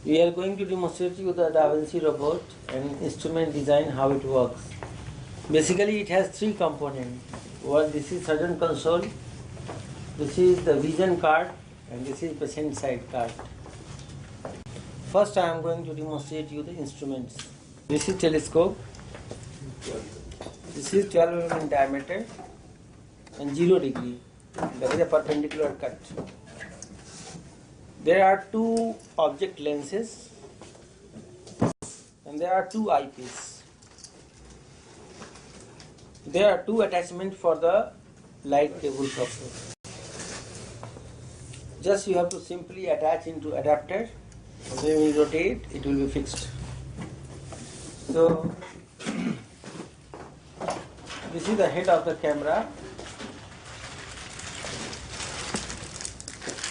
We are going to demonstrate you the Da Vinci robot and instrument design, how it works. Basically it has three components. One, this is surgeon console, this is the vision card, and this is patient side card. First I am going to demonstrate you the instruments. This is telescope. This is 12 mm in diameter and 0 degree. That is a perpendicular cut. There are two object lenses and there are two eyepieces. There are two attachments for the light cables also. Just you have to simply attach into adapter, and when we rotate it will be fixed. So this is the head of the camera.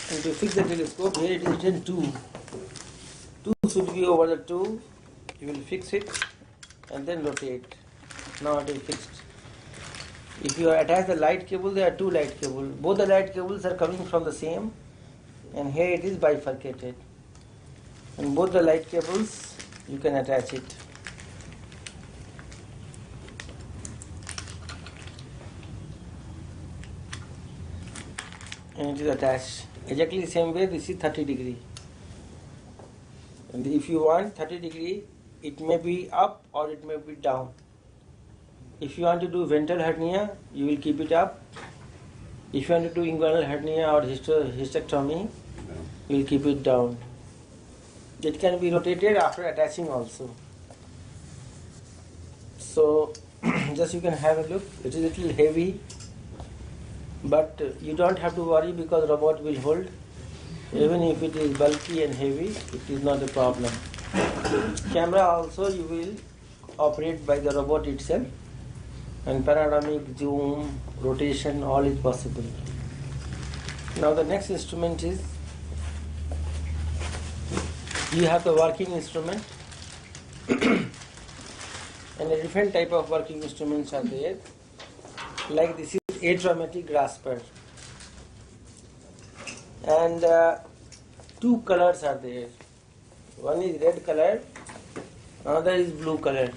And to fix the telescope, here it is written 2. 2 should be over the 2. You will fix it and then rotate. Now it is fixed. If you attach the light cable, there are two light cables. Both the light cables are coming from the same, and here it is bifurcated. And both the light cables, you can attach it. And it is attached. Exactly the same way, this is 30 degree. And if you want 30 degree, it may be up or it may be down. If you want to do ventral hernia, you will keep it up. If you want to do inguinal hernia or hysterectomy, you will keep it down. It can be rotated after attaching also. So just you can have a look. It is a little heavy, but you don't have to worry because robot will hold. Even if it is bulky and heavy, it is not a problem. Camera also you will operate by the robot itself, and panoramic, zoom, rotation, all is possible. Now the next instrument is, you have the working instrument and a different type of working instruments are there. Like this is atraumatic grasper, and two colors are there. One is red color, another is blue color.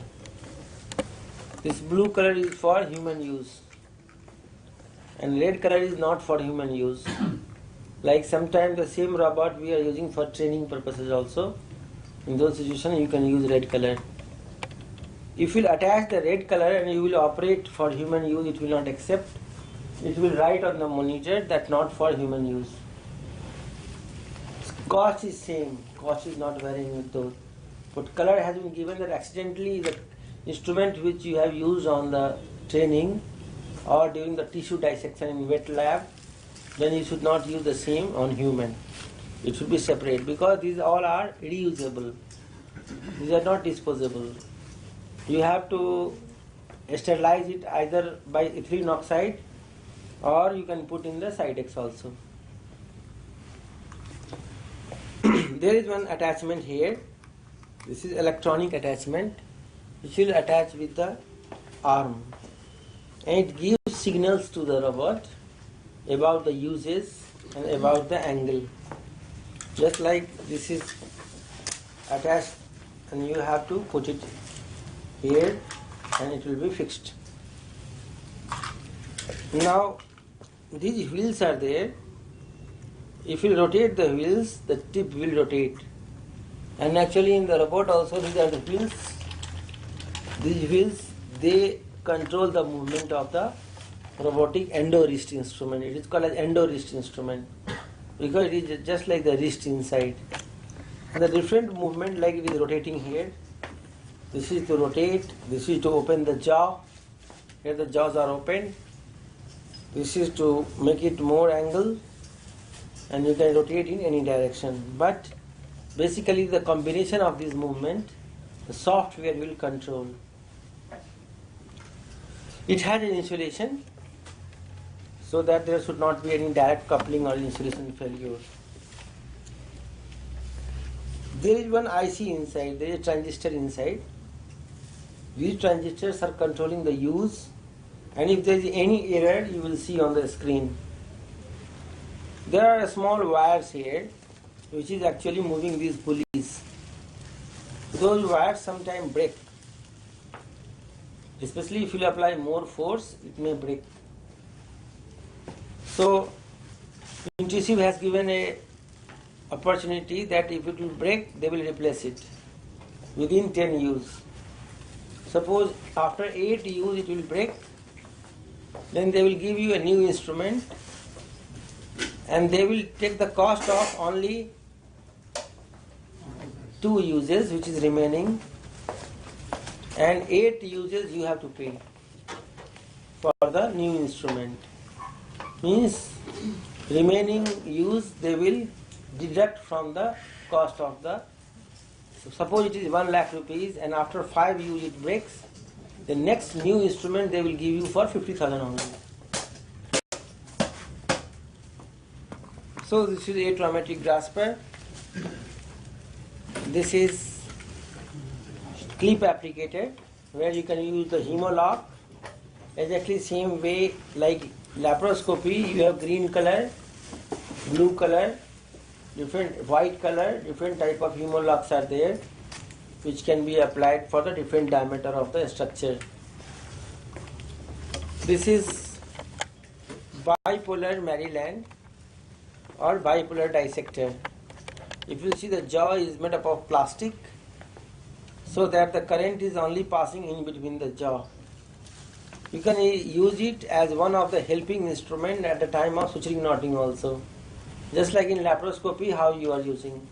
This blue color is for human use and red color is not for human use. Like sometimes the same robot we are using for training purposes also. In those situations you can use red color. If you will attach the red color and you will operate for human use, it will not accept. It will write on the monitor that not for human use. Cost is same. Cost is not varying with those. But color has been given that accidentally the instrument which you have used on the training or during the tissue dissection in wet lab, then you should not use the same on human. It should be separate because these all are reusable. These are not disposable. You have to sterilize it either by ethylene oxide or you can put in the Sidex also. There is one attachment here. This is electronic attachment which will attach with the arm, and it gives signals to the robot about the uses and about the angle. Just like this is attached and you have to put it here and it will be fixed. Now these wheels are there. If you rotate the wheels, the tip will rotate. And actually in the robot also these are the wheels. These wheels, they control the movement of the robotic endo wrist instrument. It is called as endo wrist instrument because it is just like the wrist inside. And the different movement, like it is rotating here. This is to rotate, this is to open the jaw. Here the jaws are open. This is to make it more angle, and you can rotate in any direction. But basically the combination of this movement, the software will control. It has an insulation so that there should not be any direct coupling or insulation failure. There is one IC inside, there is a transistor inside. These transistors are controlling the use, and if there is any error you will see on the screen. There are small wires here which is actually moving these pulleys. those wires sometimes break. Especially if you apply more force, it may break. So, Intusive has given a opportunity that if it will break, they will replace it within 10 use. Suppose after 8 use it will break, then they will give you a new instrument and they will take the cost of only 2 uses which is remaining, and 8 uses you have to pay for the new instrument. Means remaining use they will deduct from the cost of the. So suppose it is 1 lakh rupees and after 5 use it breaks, the next new instrument they will give you for 50,000 only. So this is a traumatic grasper. This is clip applicator where you can use the hemolock. Exactly same way like laparoscopy, you have green color, blue color, different white color, different type of hemolocks are there which can be applied for the different diameter of the structure. This is bipolar Maryland or bipolar dissector. If you see, the jaw is made up of plastic so that the current is only passing in between the jaw. You can use it as one of the helping instrument at the time of suturing knotting also. Just like in laparoscopy how you are using.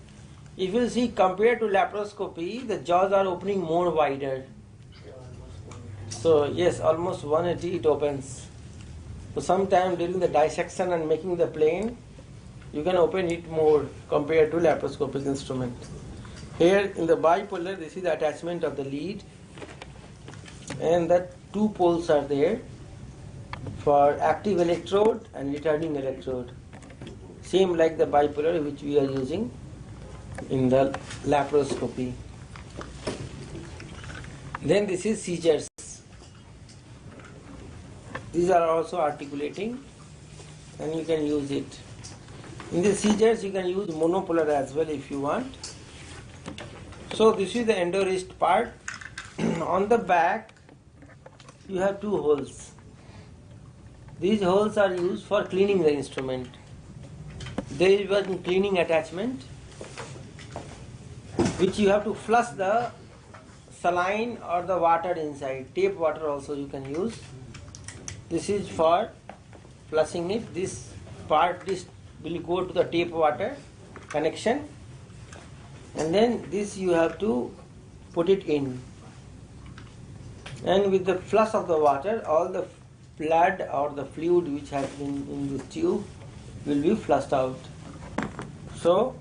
If you see, compared to laparoscopy, the jaws are opening more wider. So yes, almost 180 it opens. So sometime during the dissection and making the plane, you can open it more compared to laparoscopic instrument. Here in the bipolar, this is the attachment of the lead, and the 2 poles are there for active electrode and returning electrode. Same like the bipolar which we are using in the laparoscopy. Then this is seizures. These are also articulating and you can use it. In the seizures you can use monopolar as well if you want. So this is the endowrist part. On the back you have 2 holes. These holes are used for cleaning the instrument. There is one cleaning attachment which you have to flush the saline or the water inside. Tape water also you can use. This is for flushing it. This part will go to the tape water connection, and then this you have to put it in. And with the flush of the water, all the blood or the fluid which has been in this tube will be flushed out. So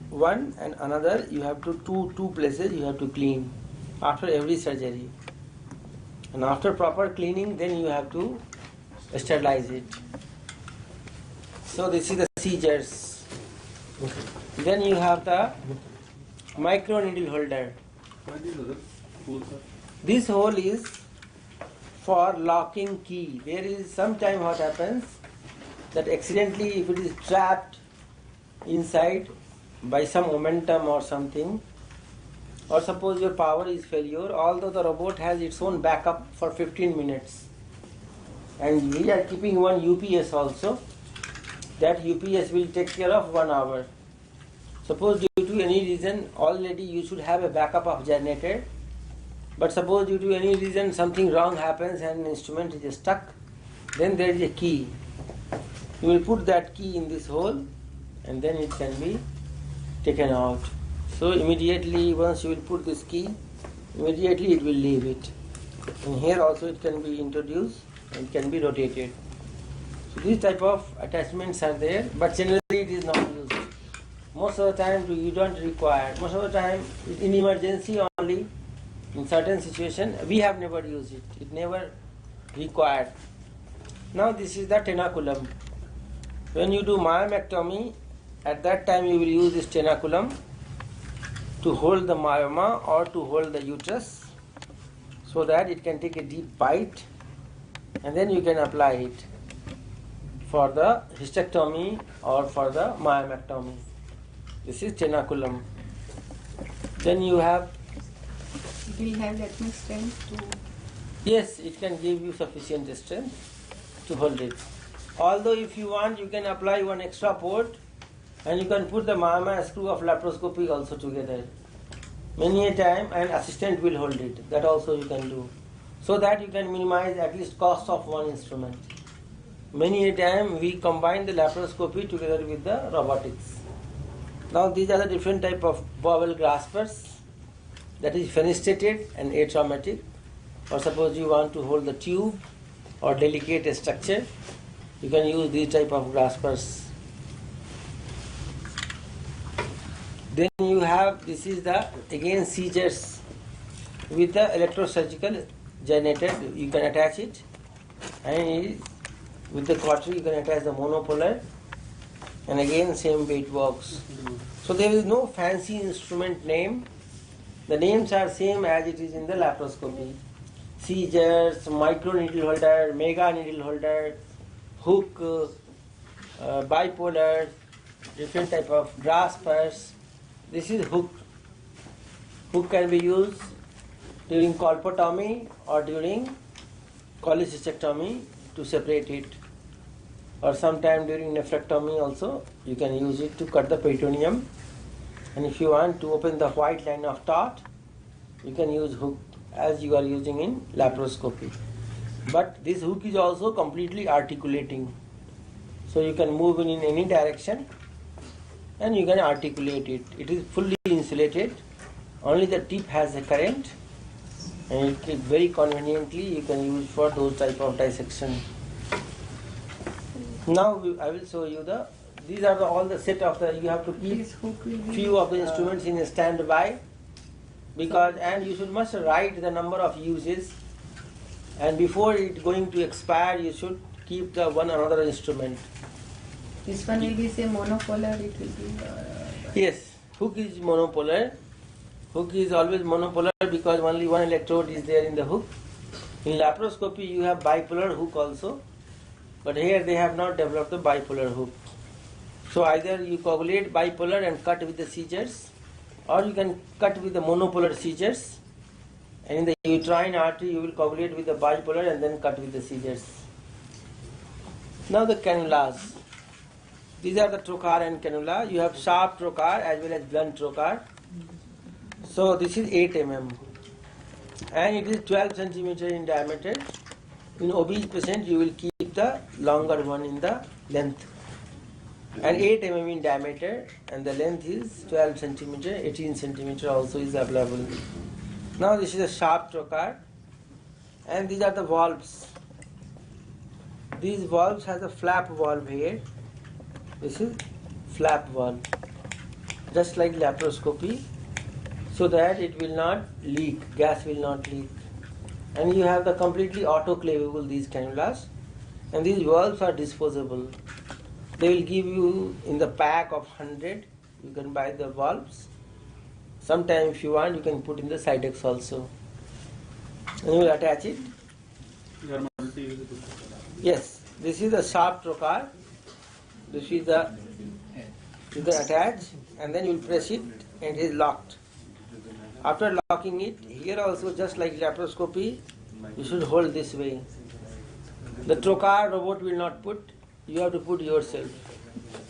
one and another you have to two places you have to clean after every surgery, and after proper cleaning then you have to sterilize it. So this is the seizures. Then you have the micro needle holder. This hole is for locking key. There is sometime what happens that accidentally if it is trapped inside by some momentum or something, or suppose your power is failure, although the robot has its own backup for 15 minutes, and we are keeping one UPS also, that UPS will take care of 1 hour. Suppose due to any reason already you should have a backup of generator, but suppose due to any reason something wrong happens and the instrument is stuck, then there is a key. You will put that key in this hole and then it can be taken out. So immediately once you will put this key, immediately it will leave it. And here also it can be introduced and can be rotated. So these type of attachments are there, but generally it is not used. Most of the time you don't require. Most of the time in emergency only, in certain situation, we have never used it. It never required. Now this is the tenaculum. When you do myomectomy, at that time you will use this tenaculum to hold the myoma or to hold the uterus so that it can take a deep bite, and then you can apply it for the hysterectomy or for the myomectomy. This is tenaculum. Then you have will have that much strength to... Yes, it can give you sufficient strength to hold it. Although if you want, you can apply one extra port and you can put the Mahama screw of laparoscopy also together. Many a time an assistant will hold it. That also you can do. So that you can minimize at least cost of one instrument. Many a time we combine the laparoscopy together with the robotics. Now these are the different type of bowel graspers. That is fenestrated and atraumatic. Or suppose you want to hold the tube or delicate structure, you can use these type of graspers. Then you have, this is the again seizures with the electrosurgical generator. You can attach it, and with the cautery you can attach the monopolar, and again same way it works. So there is no fancy instrument name. The names are same as it is in the laparoscopy. Seizures, micro needle holder, mega needle holder, hook, bipolar, different type of graspers. This is hook. Hook can be used during colpotomy or during cholecystectomy to separate it. Or sometime during nephrectomy also you can use it to cut the peritoneum. And if you want to open the white line of Taut, you can use hook as you are using in laparoscopy. But this hook is also completely articulating. So you can move in any direction and you can articulate it. It is fully insulated. Only the tip has a current, and it very conveniently you can use for those type of dissection. Now I will show you these are all the set of you have to keep few of the instruments in standby, because and you must write the number of uses, and before it going to expire you should keep the one another instrument. This one will be say monopolar, it will be... Yes, hook is monopolar. Hook is always monopolar because only one electrode is there in the hook. In laparoscopy you have bipolar hook also, but here they have not developed the bipolar hook. So either you coagulate bipolar and cut with the seizures, or you can cut with the monopolar seizures, and in the uterine artery you will coagulate with the bipolar and then cut with the seizures. Now the cannulas. These are the trocar and cannula. You have sharp trocar as well as blunt trocar. So this is 8 mm and it is 12 centimeter in diameter. In obese patient you will keep the longer one in the length, and 8 mm in diameter, and the length is 12 centimeter, 18 centimeter also is available. Now this is a sharp trocar, and these are the valves. These valves has a flap valve here. This is flap valve, just like laparoscopy, so that it will not leak, gas will not leak. And you have the completely autoclavable these cannulas, and these valves are disposable. They will give you in the pack of 100, you can buy the valves. Sometime if you want you can put in the Cydex also. And you will attach it. Yes, this is the sharp trocar. This is the, you can attach and then you will press it and it is locked. After locking it, here also just like laparoscopy, you should hold this way. The trocar robot will not put, you have to put yourself.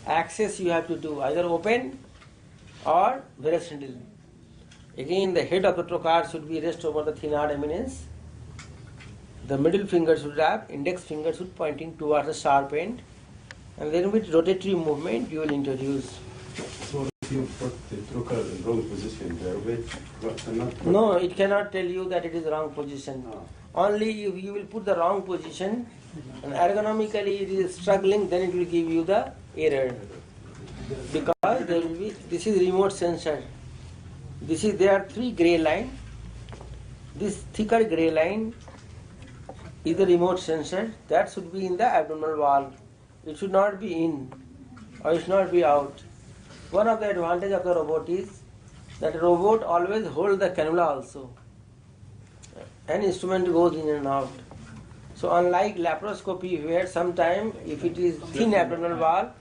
Access you have to do either open or veracindle. Again the head of the trocar should be rest over the thinard eminence. The middle finger should wrap, index finger should pointing towards the sharp end, and then with rotatory movement you will introduce. So if you put the trocar in wrong position, the robot cannot... No, it cannot tell you that it is wrong position. Only if you will put the wrong position and ergonomically it is struggling, then it will give you the error. Because there will be, this is remote sensor. There are 3 grey line. This thicker grey line is the remote sensor. That should be in the abdominal wall. It should not be in or it should not be out. One of the advantage of the robot is that the robot always hold the cannula also. An instrument goes in and out. So unlike laparoscopy where sometime if it is thin abdominal wall,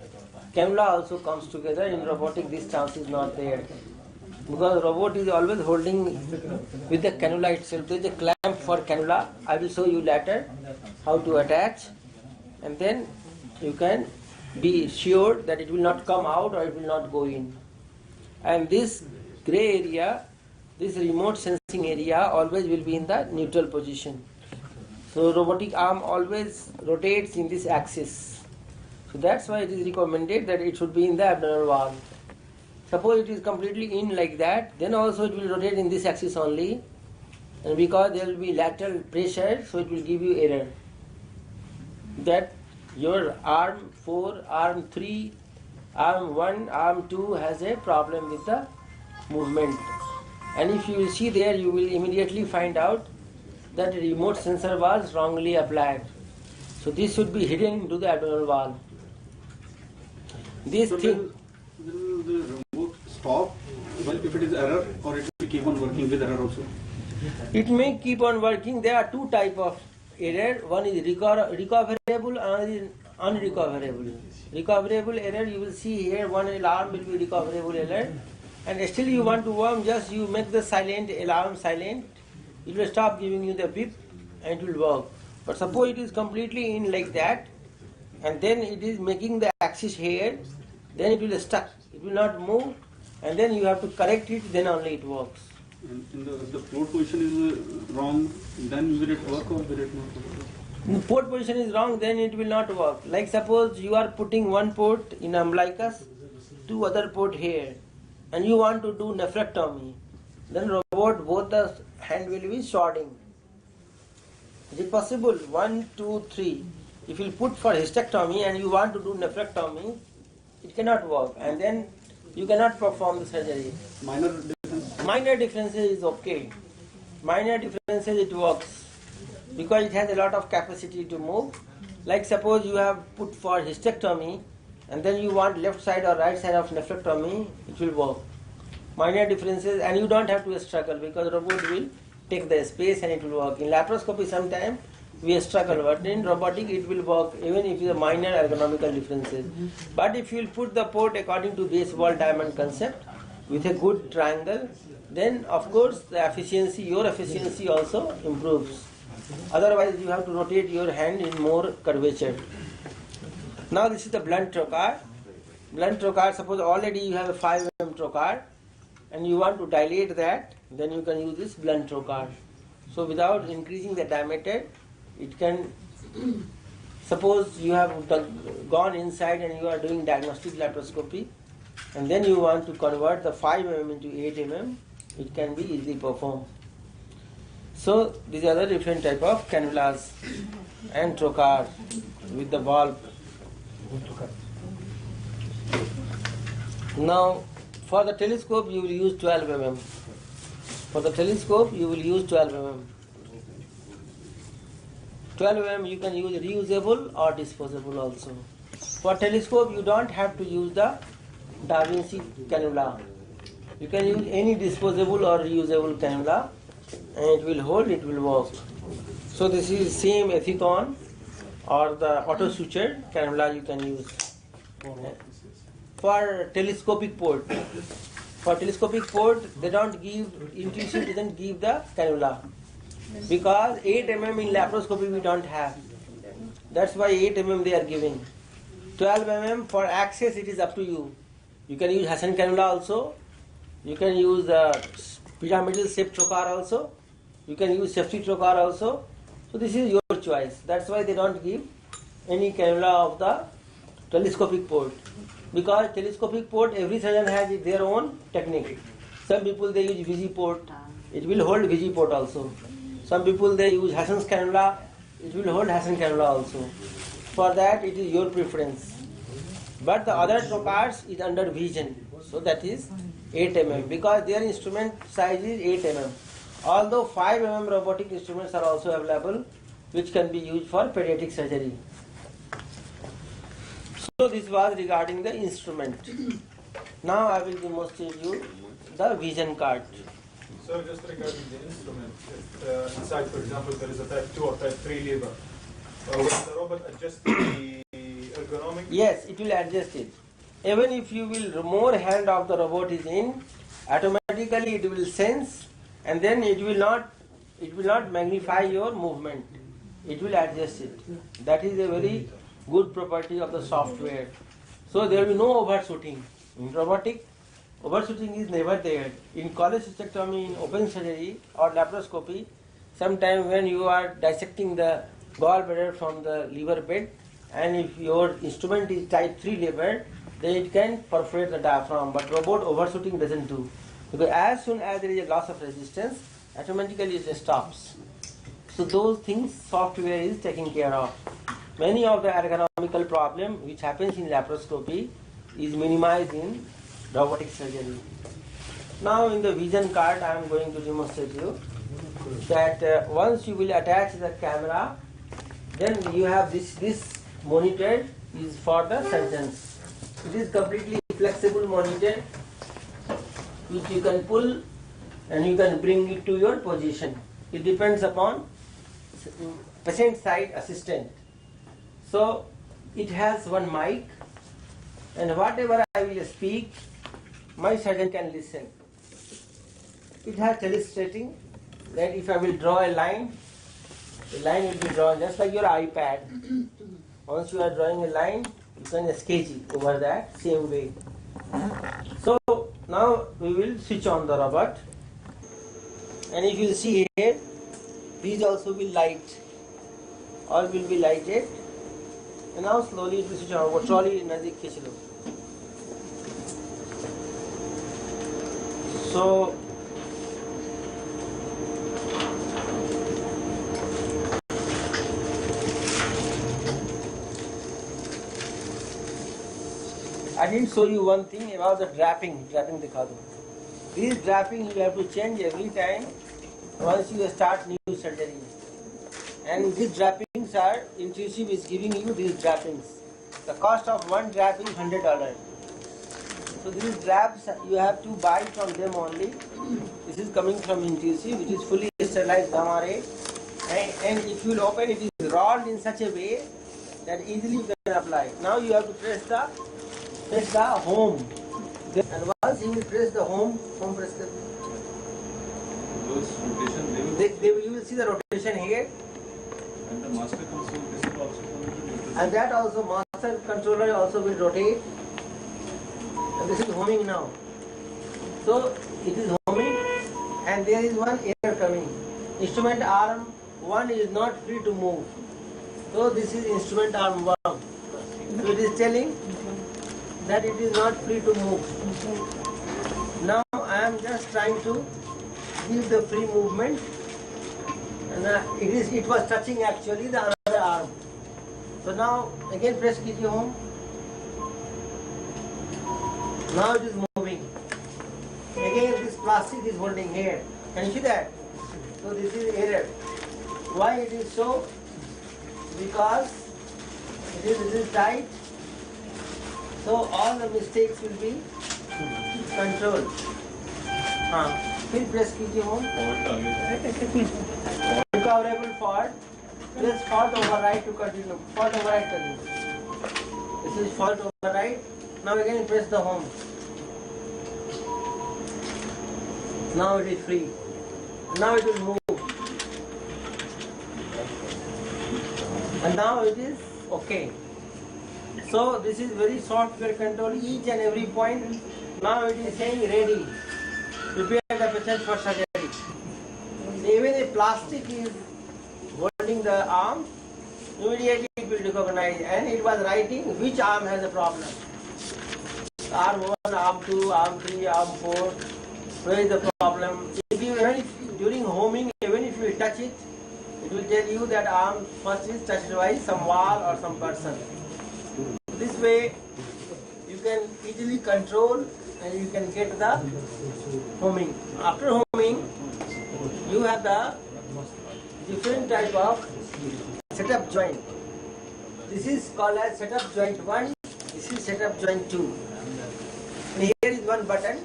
cannula also comes together, in robotic this chance is not there. because robot is always holding with the cannula itself. There is a clamp for cannula. I will show you later how to attach, and then you can be sure that it will not come out or it will not go in. And this grey area, this remote sensing area, always will be in the neutral position. So robotic arm always rotates in this axis. So that's why it is recommended that it should be in the abdominal wall. Suppose it is completely in like that, then also it will rotate in this axis only, and because there will be lateral pressure, so it will give you error. That your arm 4, arm 3, arm 1, arm 2 has a problem with the movement. And if you will see there, you will immediately find out that the remote sensor was wrongly applied. So this should be hidden into the abdominal wall. This So thing. will the remote stop if it is error, or it will keep on working with error also? It may keep on working. There are two types of error. One is recoverable, another is unrecoverable. Recoverable error, you will see here, one alarm will be recoverable error, and still you want to worm, just you make the silent alarm silent, it will stop giving you the beep and it will work. But suppose it is completely in like that, and then it is making the axis here, then it will stuck, it will not move, and then you have to correct it, then only it works. And in the port position is wrong, then will it work or will it not work? The port position is wrong, then it will not work. Like suppose you are putting one port in umbilicus, two other port here, and you want to do nephrectomy, then robot both the hand will be shorting. Is it possible? 1, 2, 3. If you put for hysterectomy and you want to do nephrectomy, it cannot work, and then you cannot perform the surgery. Minor difference? Minor differences is okay. Minor differences it works because it has a lot of capacity to move. Like suppose you have put for hysterectomy and then you want left side or right side of nephrectomy, it will work. Minor differences, and you don't have to struggle because robot will take the space and it will work. In laparoscopy sometimes we struggle, but in robotic it will work even if it is minor ergonomical differences. But if you will put the port according to baseball diamond concept with a good triangle, then of course the efficiency, your efficiency also improves. Otherwise you have to rotate your hand in more curvature. Now this is the blunt trocar. Blunt trocar, suppose already you have a 5 mm trocar and you want to dilate that, then you can use this blunt trocar. So without increasing the diameter, it can, suppose you have gone inside and you are doing diagnostic laparoscopy and then you want to convert the 5 mm into 8 mm, it can be easily performed. So these are the different type of cannulas and trocar with the valve. Now for the telescope you will use 12 mm. For the telescope you will use 12 mm. 12 mm you can use reusable or disposable also. For telescope you don't have to use the Da Vinci cannula. You can use any disposable or reusable cannula and it will hold, it will work. So this is same Ethicon or the auto suture cannula you can use. For telescopic port. For telescopic port they don't give, Intuition doesn't give the cannula. Because 8 mm in laparoscopy we don't have. That's why 8 mm they are giving. 12 mm for access it is up to you. You can use Hassan cannula also. You can use the pyramidal shaped trocar also. You can use safety trocar also. So this is your choice. That's why they don't give any cannula of the telescopic port. Because telescopic port, every surgeon has their own technique. Some people they use VG port. It will hold VG port also. Some people they use Hassan's cannula, it will hold Hassan cannula also. For that it is your preference. But the other trocars is under vision, so that is 8 mm because their instrument size is 8 mm. Although 5 mm robotic instruments are also available which can be used for pediatric surgery. So this was regarding the instrument. Now I will demonstrate you the vision card. So just regarding the instrument, if inside, for example, there is a type 2 or type 3 lever, will the robot adjust the ergonomic? Yes, it will adjust it. Even if you will more hand of the robot is in automatically it will sense, and then it will not magnify your movement. It will adjust it. That is a very good property of the software. So there will be no overshooting. In robotic, overshooting is never there. In cholecystectomy, in open surgery or laparoscopy, sometimes when you are dissecting the gallbladder from the liver bed, and if your instrument is type 3 liver, then it can perforate the diaphragm. But robot overshooting doesn't do. Because as soon as there is a loss of resistance, automatically it stops. So those things software is taking care of. Many of the ergonomical problem which happens in laparoscopy is minimized in robotic surgery. Now in the vision card I am going to demonstrate you that once you will attach the camera, then you have this monitor is for the surgeons. It is completely flexible monitor which you can pull and you can bring it to your position. It depends upon patient side assistant. So it has one mic, and whatever I will speak, my surgeon can listen. It has telestrating, that if I will draw a line, the line will be drawn just like your iPad. Once you are drawing a line, you can sketch it over that same way. So now we will switch on the robot, and if you see here, these also will light. All will be lighted. And now slowly it will switch on. वो trolley नज़दीक खींच लो. So I didn't show you one thing about the draping. Draping दिखा दो. This draping you have to change every time once you start new surgery. And these drapings are, Intuitive is giving you these drapings. The cost of one draping $100. So these draps you have to buy from them only. This is coming from Intuitive, which is fully sterilized gamma ray. And if you will open, it is rolled in such a way that easily you can apply. Now you have to press the home. And once you will press the home press the. Those rotation, You will see the rotation here. and the master console, this is also coming to neutral. And that also master controller also will rotate. And this is homing now. So it is homing, and there is one error coming. Instrument arm 1 is not free to move. So this is instrument arm 1. So it is telling that it is not free to move. Now I am just trying to give the free movement. And it was touching actually the other arm. So now again press कीजिए home. Now it is moving. Again this plastic is holding here. Can you see that? So this is error. Why it is so? Because this is tight. So all the mistakes will be controlled. फिर press कीजिए home. Recoverable fault. Press fault override to continue. Fault override continue. This is fault override. Now again press the home. Now it is free. Now it will move. And now it is okay. So this is very software control each and every point. Now it is saying ready. Prepare the patient for surgery. Even if plastic is holding the arm, immediately it will recognize, and it was writing which arm has a problem. Arm 1, arm 2, arm 3, arm 4, where is the problem? Even if during homing, even if you touch it, it will tell you that arm first is touched by some wall or some person. This way you can easily control and you can get the homing. After homing, you have the different type of setup joint. This is called as setup joint 1, this is setup joint 2. And here is one button,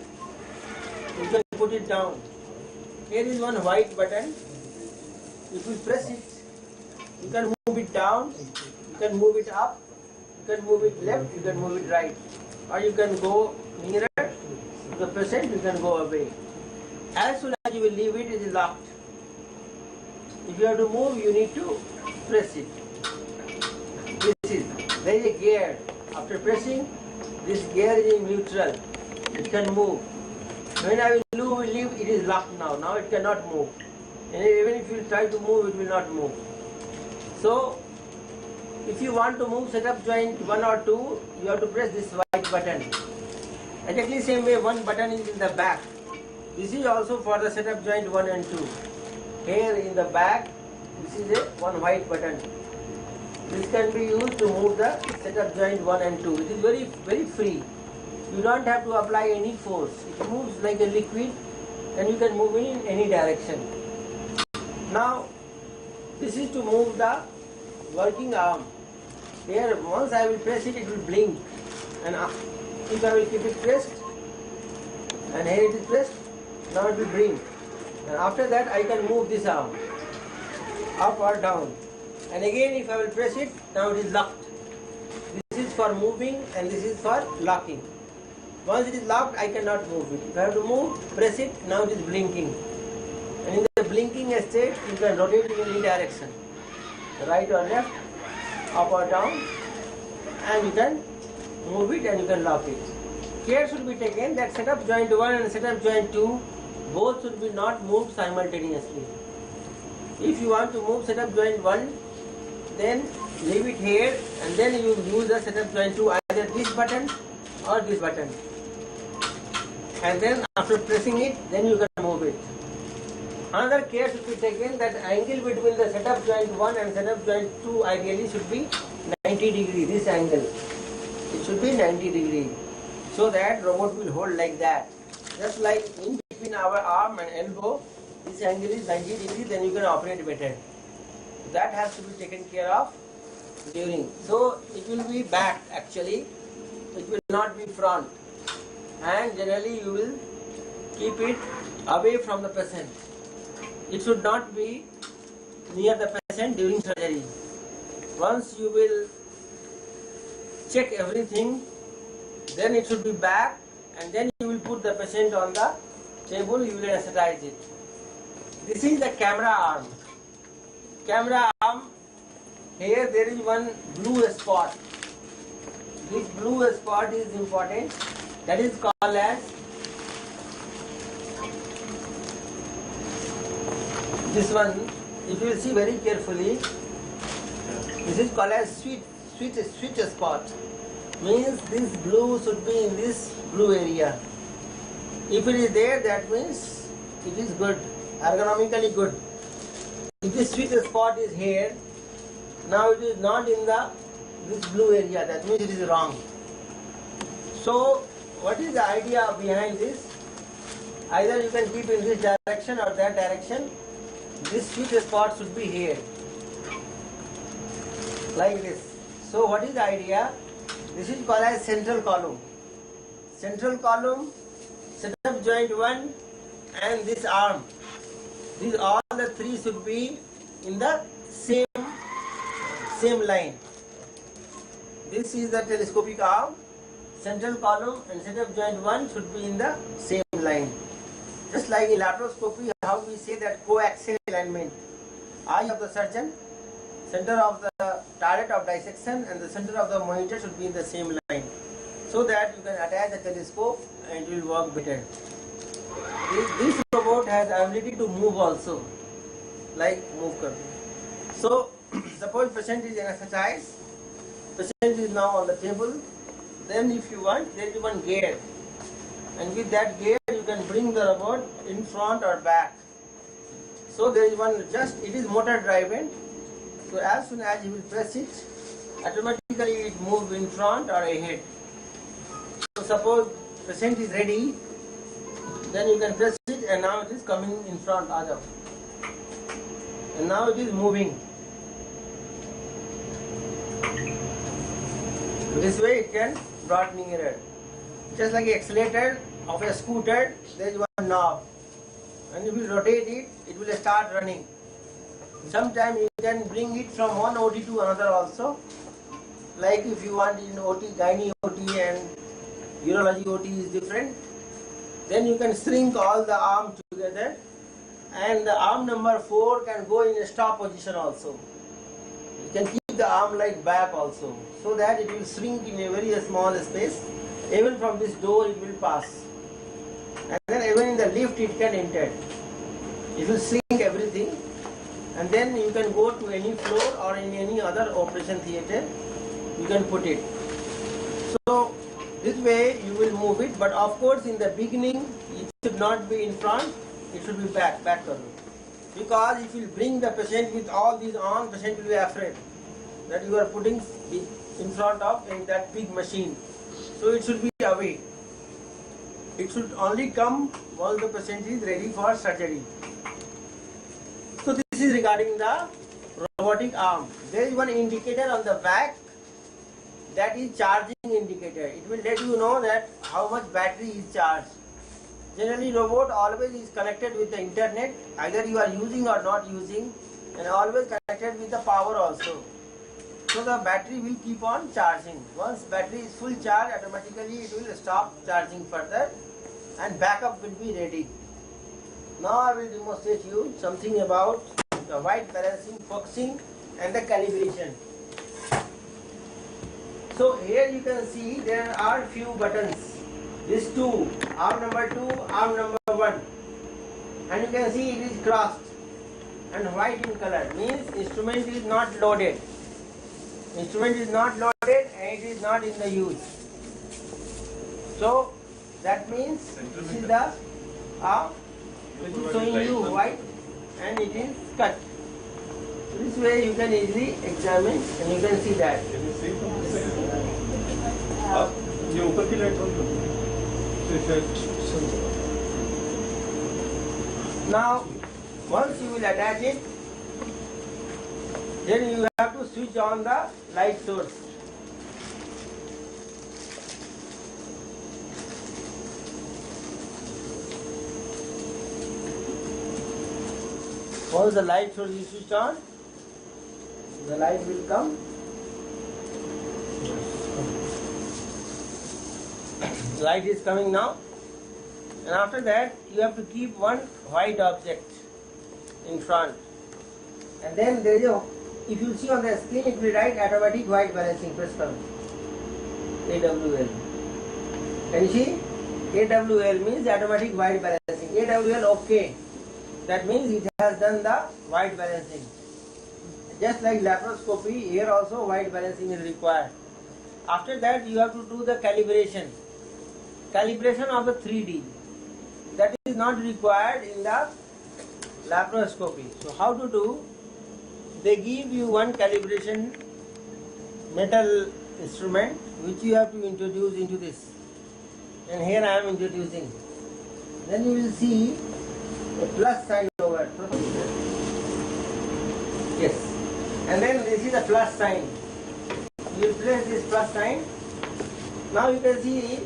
you can put it down. Here is one white button, if you press it, you can move it down, you can move it up, you can move it left, you can move it right. Or you can go nearer, you the patient, you can go away. As soon as you will leave it, it is locked. If you have to move, you need to press it. There is a gear. After pressing, this gear is in neutral. It can move. When I will leave, it is locked now. Now it cannot move. And even if you try to move, it will not move. So, if you want to move setup joint 1 or 2, you have to press this white button. Exactly same way, one button is in the back. This is also for the setup joint 1 and 2. Here in the back, this is one white button. This can be used to move the setup joint 1 and 2. It is very, very free. You don't have to apply any force. It moves like a liquid and you can move in any direction. Now, this is to move the working arm. Here, once I will press it, it will blink. And if I will keep it pressed, and here it is pressed, now it will blink. And after that, I can move this arm up or down. And again, if I will press it, now it is locked. This is for moving and this is for locking. Once it is locked, I cannot move it. If I have to move, press it, now it is blinking. And in the blinking state, you can rotate it in any direction. Right or left, up or down, and you can move it and you can lock it. Care should be taken that setup joint 1 and setup joint 2 both should be not moved simultaneously. If you want to move setup joint 1, then leave it here and then you use the setup joint 2, either this button or this button. And then after pressing it, then you can move it. Another care should be taken that angle between the setup joint 1 and setup joint 2 ideally should be 90 degree, this angle. It should be 90 degree. So that robot will hold like that. Just like in between our arm and elbow, this angle is 90 degree, then you can operate better. That has to be taken care of during. So it will be back actually, it will not be front. And generally you will keep it away from the patient. It should not be near the patient during surgery. Once you will check everything, then it should be back and then you will put the patient on the table, you will anesthetize it. This is the camera arm. Camera arm, here there is one blue spot. This blue spot is important. That is called as this one. If you will see very carefully, this is called as switch spot. Means this blue should be in this blue area. If it is there, that means it is good, ergonomically good. If this switch spot is here, now it is not in this blue area, that means it is wrong. So, what is the idea behind this? Either you can keep in this direction or that direction. This switch spot should be here, like this. So, what is the idea? This is called as central column. Central column, setup joint 1 and this arm. These all the three should be in the same line. This is the telescopic arm, central column and setup joint 1 should be in the same line. Just like in laparoscopy, how we say that coaxial alignment. Eye of the surgeon, center of the target of dissection and the center of the monitor should be in the same line. So that you can attach the telescope and it will work better. This robot has ability to move also, like move curve. So, suppose patient is anesthetized, patient is now on the table, then if you want, there is one gear. And with that gear, you can bring the robot in front or back. So there is one, it is motor driven. So as soon as you will press it, automatically it moves in front or ahead. So suppose patient is ready, then you can press it and now it is coming in front, and now it is moving. This way it can brought nearer. Just like an accelerator of a scooter, there is one knob. And if you rotate it, it will start running. Sometimes you can bring it from one OT to another also. Like if you want in OT, gynae OT and urology OT is different. Then you can shrink all the arm together, and the arm number 4 can go in a stop position also. You can keep the arm like back also, so that it will shrink in a very small space. Even from this door it will pass, and then even in the lift it can enter. It will shrink everything, and then you can go to any floor or in any other operation theatre, you can put it. So this way you will move it, but of course in the beginning it should not be in front, it should be back corner. Because if you bring the patient with all these on, patient will be afraid that you are putting in front of in that big machine. So it should be away. It should only come once the patient is ready for surgery. So this is regarding the robotic arm. There is one indicator on the back, that is charging indicator. It will let you know that how much battery is charged. Generally robot always is connected with the internet, either you are using or not using, and always connected with the power also. So the battery will keep on charging. Once battery is full charge, automatically it will stop charging further and backup will be ready. Now I will demonstrate you something about the white balancing, focusing and the calibration. So here you can see there are few buttons. These two, arm number 2, arm number 1. And you can see it is crossed and white in color, means instrument is not loaded. Instrument is not loaded and it is not in the use. So that means this is the arm which is showing you white and it is cut. This way you can easily examine and you can see that. Can you see from this side? ये ऊपर की light on करो। Now once you will attach it, then you have to switch on the light source. Once the light source is switched on, the light will come. Light is coming now, and after that you have to keep one white object in front, and then there is a, if you see on the screen it will write automatic white balancing. Press down AWL. Can you see? AWL means automatic white balancing. AWL OK. That means it has done the white balancing. Just like laparoscopy, here also white balancing is required. After that you have to do the calibration. Calibration of the 3D. That is not required in the laparoscopy. So how to do? They give you one calibration metal instrument which you have to introduce into this. And here I am introducing. Then you will see a plus sign over. Yes. And then this is a plus sign. You will place this plus sign. Now you can see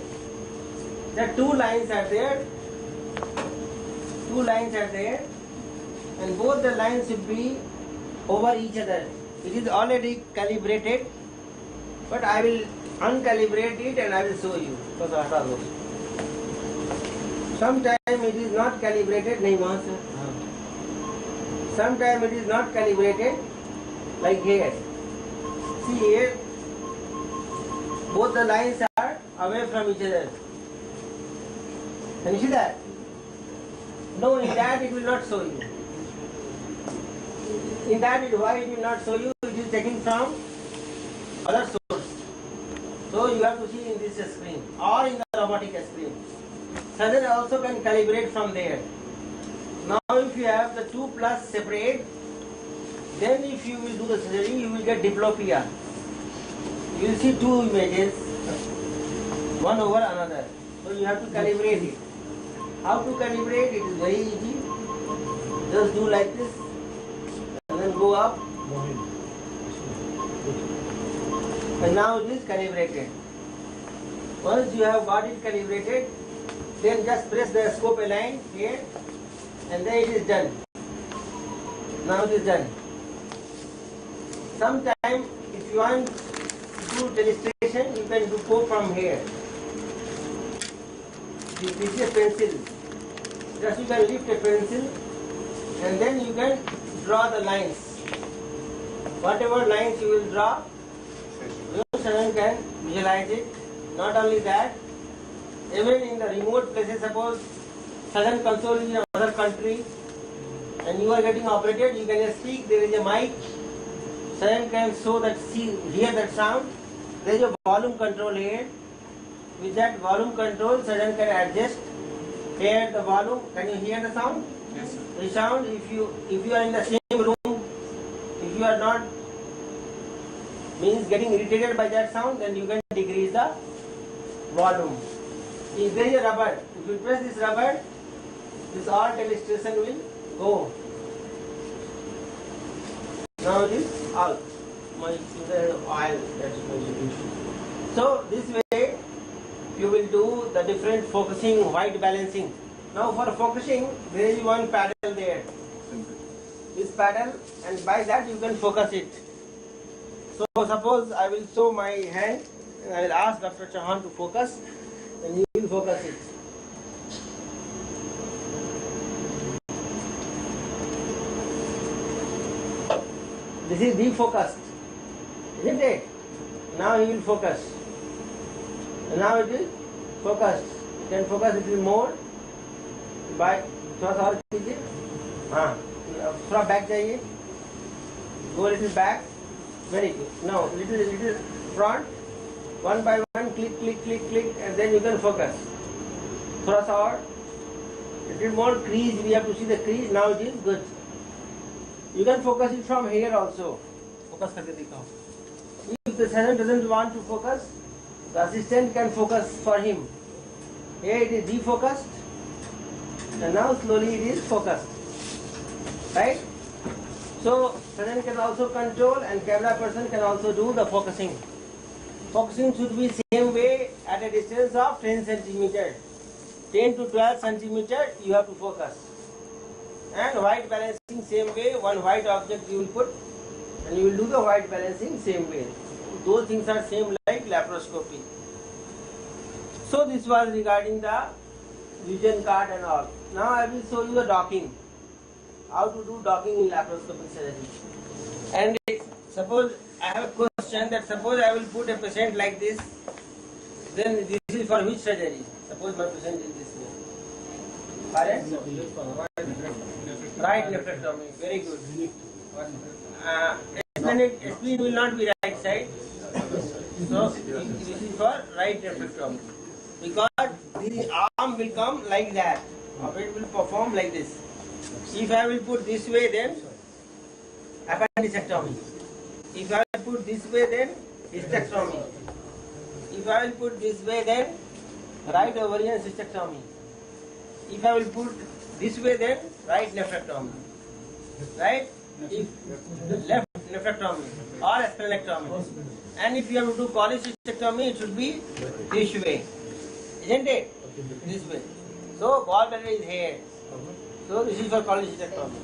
that two lines are there. Two lines are there. And both the lines should be over each other. It is already calibrated, but I will uncalibrate it and I will show you. Sometimes it is not calibrated. Sometimes it is not calibrated, like here. See here, both the lines are away from each other. Can you see that? No, in that it will not show you. In that, why it will not show you? It is taken from other source. So you have to see in this screen or in the robotic screen. Surgeon also can calibrate from there. Now if you have the 2 plus separate, then if you will do the surgery, you will get diplopia. You will see two images, one over another. So you have to calibrate it. How to calibrate? It is very easy. Just do like this. And then go up, and now it is calibrated. Once you have got it calibrated, then just press the scope align here, and then it is done. Now it is done. Sometime if you want to do demonstration, you can do go from here. this is a pencil. Just you can lift a pencil and then you can draw the lines. Whatever lines you will draw, your surgeon can visualize it. Not only that, even in the remote places, suppose surgeon console is in another country and you are getting operated, you can speak, there is a mic, surgeon can show that, hear that sound. There is a volume control here. With that volume control, surgeon can adjust, hear the volume. Can you hear the sound? Yes, sir. The sound, if you are in the same room, if you are not means getting irritated by that sound, then you can decrease the volume. If there is a rubber, if you press this rubber, this all illustration will go. Now it is all. My oil, that's my solution. So this way you will do the different focusing, white balancing. Now for focusing, there is one paddle there. This paddle, and by that you can focus it. So suppose I will show my hand and I will ask Dr. Chauhan to focus, and he will focus it. This is defocused, isn't it? Now he will focus. And now it is focused. You can focus a little more by थोड़ा सा और कीजिए. हाँ, थोड़ा back जाइए. Go a little back. Very good. Now little front. One by one, click, click, click, click, and then you can focus. थोड़ा सा और. Little more crease. We have to see the crease. Now it is good. You can focus it from here also. Focus करके दिखाओ. If the surgeon doesn't want to focus, the assistant can focus for him. Here it is defocused, and now slowly it is focused. Right? So surgeon can also control, and camera person can also do the focusing. Focusing should be same way at a distance of 10 centimeter. 10 to 12 centimeter you have to focus. And white balancing same way, one white object you will put, and you will do the white balancing same way. Those things are same like laparoscopy. So this was regarding the vision card and all. Now I will show you the docking. How to do docking in laparoscopic surgery. And suppose I have a question that suppose I will put a patient like this, then this is for which surgery? Suppose my patient is this way. Right nephrectomy. Very good. Spleen will not be right side. So this is for right nephrectomy. Because the arm will come like that, or it will perform like this. If I will put this way, then appendicectomy. If I will put this way, then hysterectomy. If I will put this way, then right ovarian cystectomy. If I will put this way, then right nephrectomy. Right? If left nephrectomy or splenectomy. And if you have to do cholecystectomy, it should be this way. Isn't it? This way. So gallbladder is here. So this is for cholecystectomy.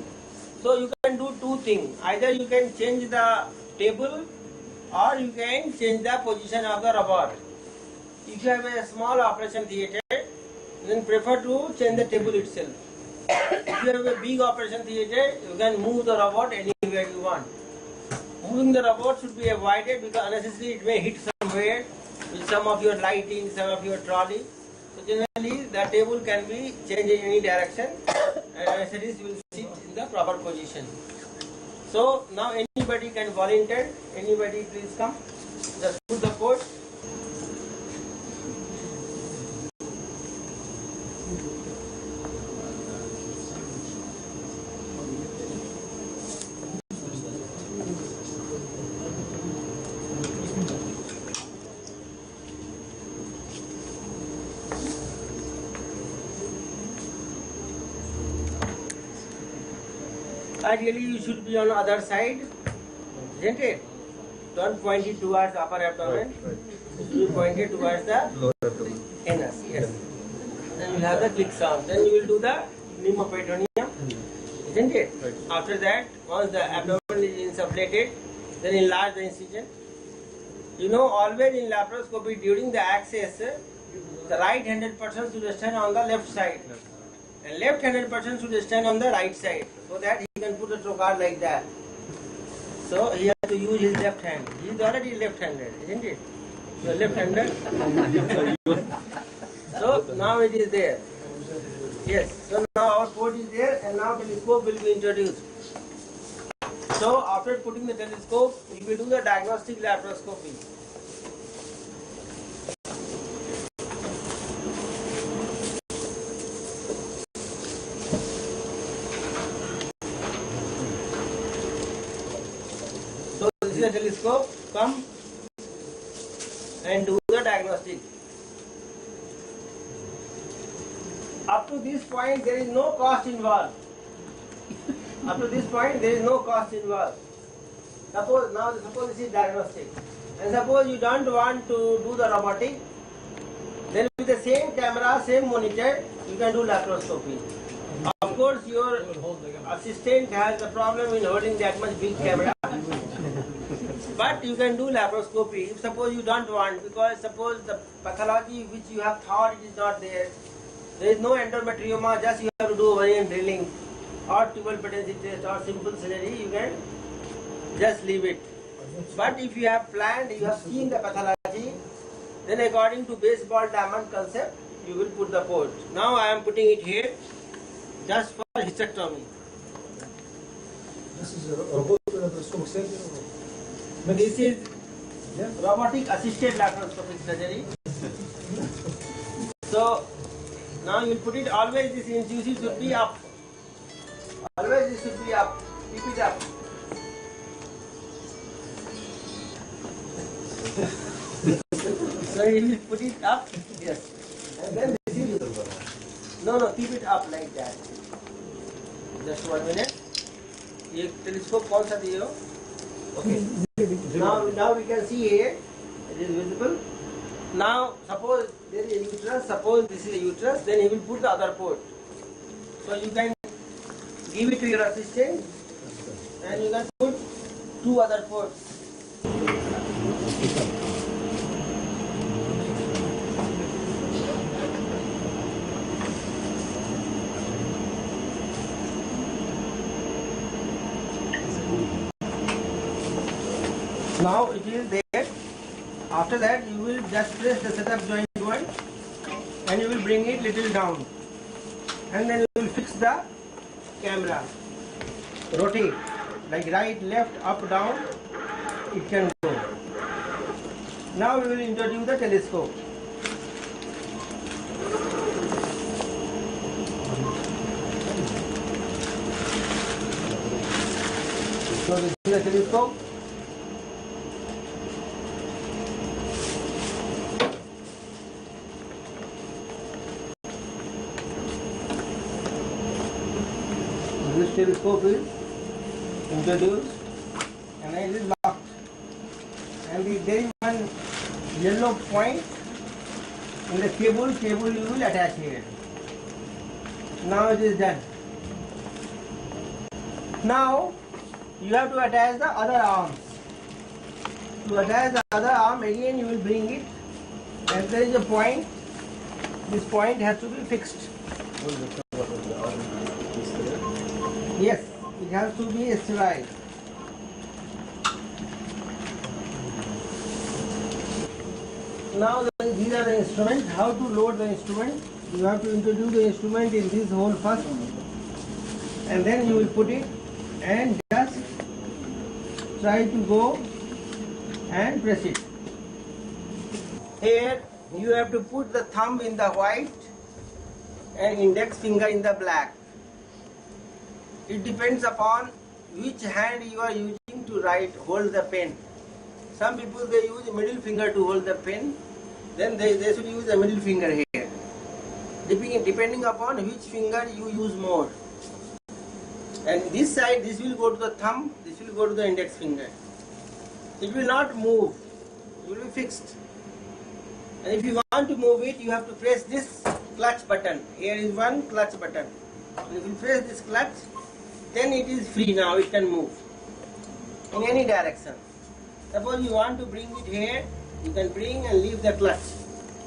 So you can do two things. Either you can change the table or you can change the position of the robot. If you have a small operation theatre, then prefer to change the table itself. If you have a big operation theatre, you can move the robot anywhere you want. Moving the robot should be avoided because unnecessarily it may hit somewhere with some of your lighting, some of your trolley. So generally the table can be changed in any direction and anesthetists will sit in the proper position. So now anybody can volunteer. Anybody please come. Just put the code. Ideally you should be on the other side, isn't it? Don't point it towards the upper abdomen. You should be pointed towards the lower abdomen. Anus, yes. Then you will have the click sound. Then you will do the pneumoperitoneum, isn't it? Right. After that, once the abdomen is insufflated, then enlarge the incision. You know, always in laparoscopy during the access, the right-handed person should stand on the left side, and left-handed person should stand on the right side, so that he can put the trocar like that. So he has to use his left hand. He is already left-handed, isn't it? You are left-handed. So now it is there. Yes. So now our port is there, and now telescope will be introduced. So after putting the telescope, we will do the diagnostic laparoscopy. So this is a telescope. Come and do the diagnostic. Up to this point, there is no cost involved. Up to this point, there is no cost involved. Suppose this is diagnostic, and suppose you don't want to do the robotic, then with the same camera, same monitor, you can do laparoscopy. Of course, your assistant has a problem in holding that much big camera, but you can do laparoscopy. If suppose you don't want, because suppose the pathology which you have thought it is not there, there is no endometrioma, just you have to do ovarian drilling or tubal patency test or simple surgery, you can just leave it. But if you have planned, you have seen the pathology, then according to baseball diamond concept, you will put the port. Now I am putting it here just for hysterectomy. This is a robot laparoscopic surgery? This is robotic assisted laparoscopic surgery. So now you put it, always this incision should be up. Always this should be up. Keep it up. So you will put it up. Yes. And then this is. No, keep it up like that. Just 1 minute. ये telescope कौन सा दिए हो? Okay. Now we can see here. It is visible. Now suppose there is a uterus. Suppose this is a uterus. Then he will put the other port. So you can give it to your assistant, and you can put 2 other ports. Now it is there. After that, you will just press the setup joint one, and you will bring it little down, and then you will fix the camera. Rotate like right, left, up, down. It can go. Now we will introduce the telescope. So this is the telescope. This telescope is introduced and it is locked, and there is one yellow point in the cable you will attach here. Now it is done. Now you have to attach the other arms. To attach the other arm, again you will bring it, and there is a point. This point has to be fixed. Yes, it has to be sterile. Now these are the instruments. How to load the instrument? You have to introduce the instrument in this hole first, and then you will put it and just try to go and press it. Here you have to put the thumb in the white and index finger in the black. It depends upon which hand you are using to hold the pen. Some people they use middle finger to hold the pen, then they should use the middle finger here. Depending upon which finger you use more. And this side, this will go to the thumb, this will go to the index finger. It will not move, it will be fixed. And if you want to move it, you have to press this clutch button. Here is one clutch button. And if you press this clutch, then it is free now, it can move in any direction. Suppose you want to bring it here, you can bring and leave the clutch.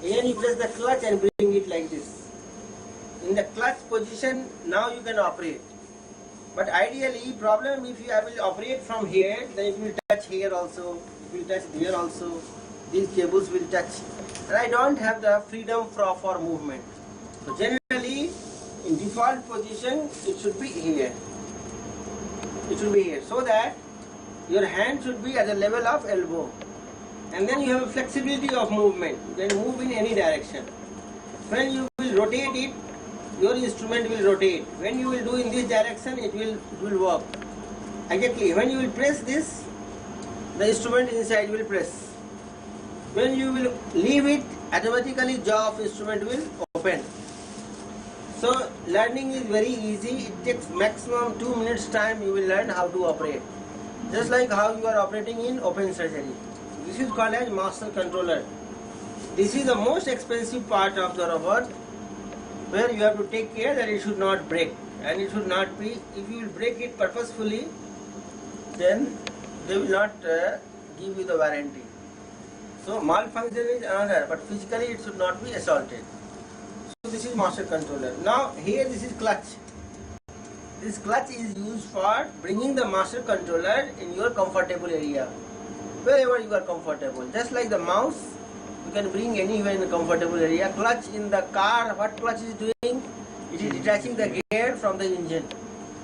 Here you press the clutch and bring it like this. In the clutch position, now you can operate. But ideally, problem if you will operate from here, then it will touch here also, it will touch here also, these cables will touch. And I don't have the freedom for movement. So generally, in default position, it should be here. It should be here, so that your hand should be at the level of elbow. And then you have a flexibility of movement. You can move in any direction. When you will rotate it, your instrument will rotate. When you will do in this direction, it will work. Exactly. When you will press this, the instrument inside will press. When you will leave it, automatically jaw of instrument will open. So learning is very easy. It takes maximum 2 minutes time. You will learn how to operate. Just like how you are operating in open surgery. This is called as master controller. This is the most expensive part of the robot, where you have to take care that it should not break, and it should not be, if you will break it purposefully, then they will not give you the warranty. So malfunction is another, but physically it should not be assaulted. So this is master controller. Now here this is clutch. This clutch is used for bringing the master controller in your comfortable area, wherever you are comfortable. Just like the mouse, you can bring anywhere in a comfortable area. Clutch in the car, what clutch is doing? It is detaching the gear from the engine.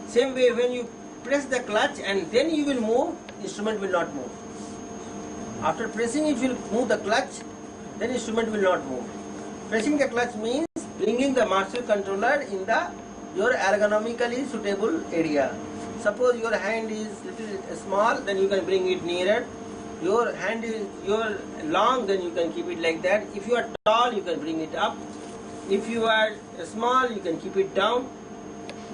Same way, when you press the clutch and then you will move, instrument will not move. After pressing, if you move the clutch, then instrument will not move. Pressing the clutch means bringing the master controller in your ergonomically suitable area. Suppose your hand is little small, then you can bring it nearer. Your hand is long, then you can keep it like that. If you are tall, you can bring it up. If you are small, you can keep it down.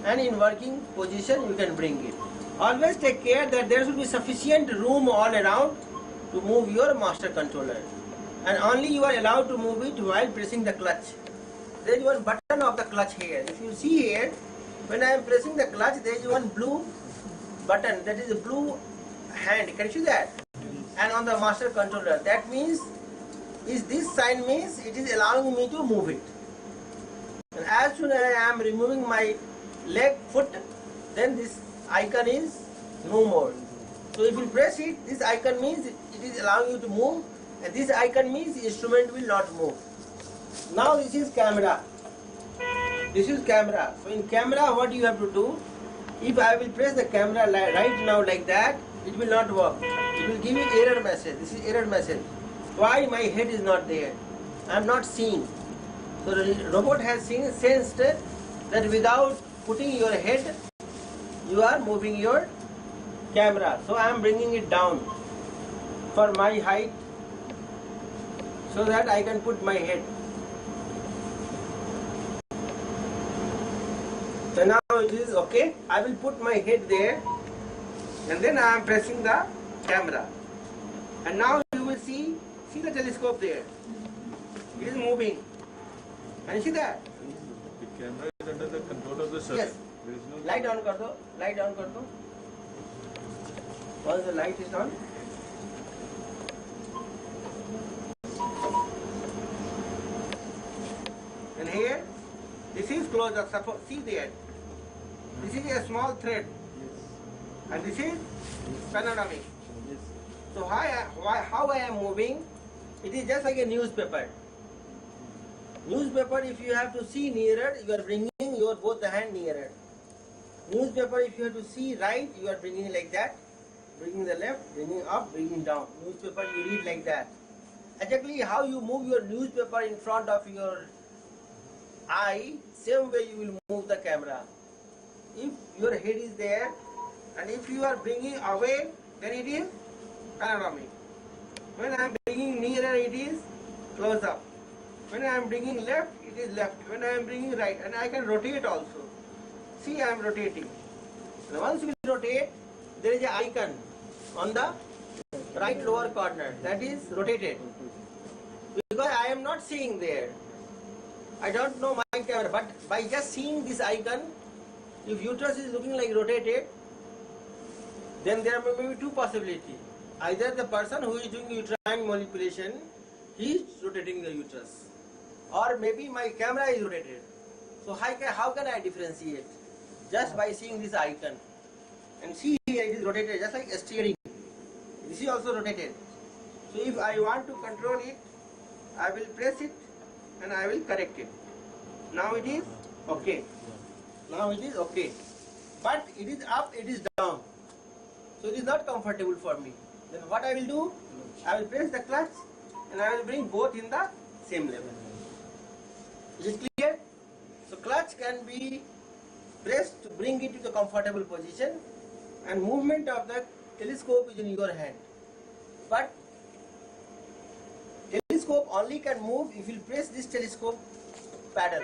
And in working position, you can bring it. Always take care that there should be sufficient room all around to move your master controller. And only you are allowed to move it while pressing the clutch. There is one button of the clutch here. If you see here, when I am pressing the clutch, there is one blue button, that is a blue hand. Can you see that? And on the master controller, that means, this sign means it is allowing me to move it. And as soon as I am removing my foot, then this icon is no more. So if you press it, this icon means it is allowing you to move, and this icon means the instrument will not move. Now this is camera. This is camera. So in camera, what you have to do, if I will press the camera right now like that, it will not work. It will give you error message. This is error message. Why my head is not there? I am not seeing. So the robot has sensed that without putting your head, you are moving your camera. So I am bringing it down for my height, so that I can put my head. So now it is okay. I will put my head there, and then I am pressing the camera. And now you will see the telescope there. It is moving. Can you see that? The camera is under the control of the surgeon. Yes. There is no Light on kar do. Light on kar do. Once the light is on. And here, this is closed up. Suppose, see there. This is a small thread. And this is panoramic. So how I am moving, it is just like a newspaper. Newspaper, if you have to see nearer, you are bringing your both the hand nearer. Newspaper, if you have to see right, you are bringing like that. Bringing the left, bringing up, bringing down. Newspaper, you read like that. Exactly how you move your newspaper in front of your eye, same way you will move the camera. If your head is there, and if you are bringing away, then it is panoramic. When I am bringing nearer, it is close up. When I am bringing left, it is left. When I am bringing right, and I can rotate also. See, I am rotating. And once you rotate, there is an icon on the right lower corner that is rotated. Because I am not seeing there. I don't know my camera, but by just seeing this icon, if uterus is looking like rotated, then there may be two possibilities. Either the person who is doing uterine manipulation, he is rotating the uterus, or maybe my camera is rotated. So how can I differentiate? Just by seeing this icon. And see here it is rotated just like a steering. This is also rotated. So if I want to control it, I will press it and I will correct it. Now it is okay. Now it is okay. But it is up, it is down. So it is not comfortable for me. Then what I will do? I will press the clutch and I will bring both in the same level. Is it clear? So clutch can be pressed to bring it to the comfortable position, and movement of the telescope is in your hand. But telescope only can move if you press this telescope paddle.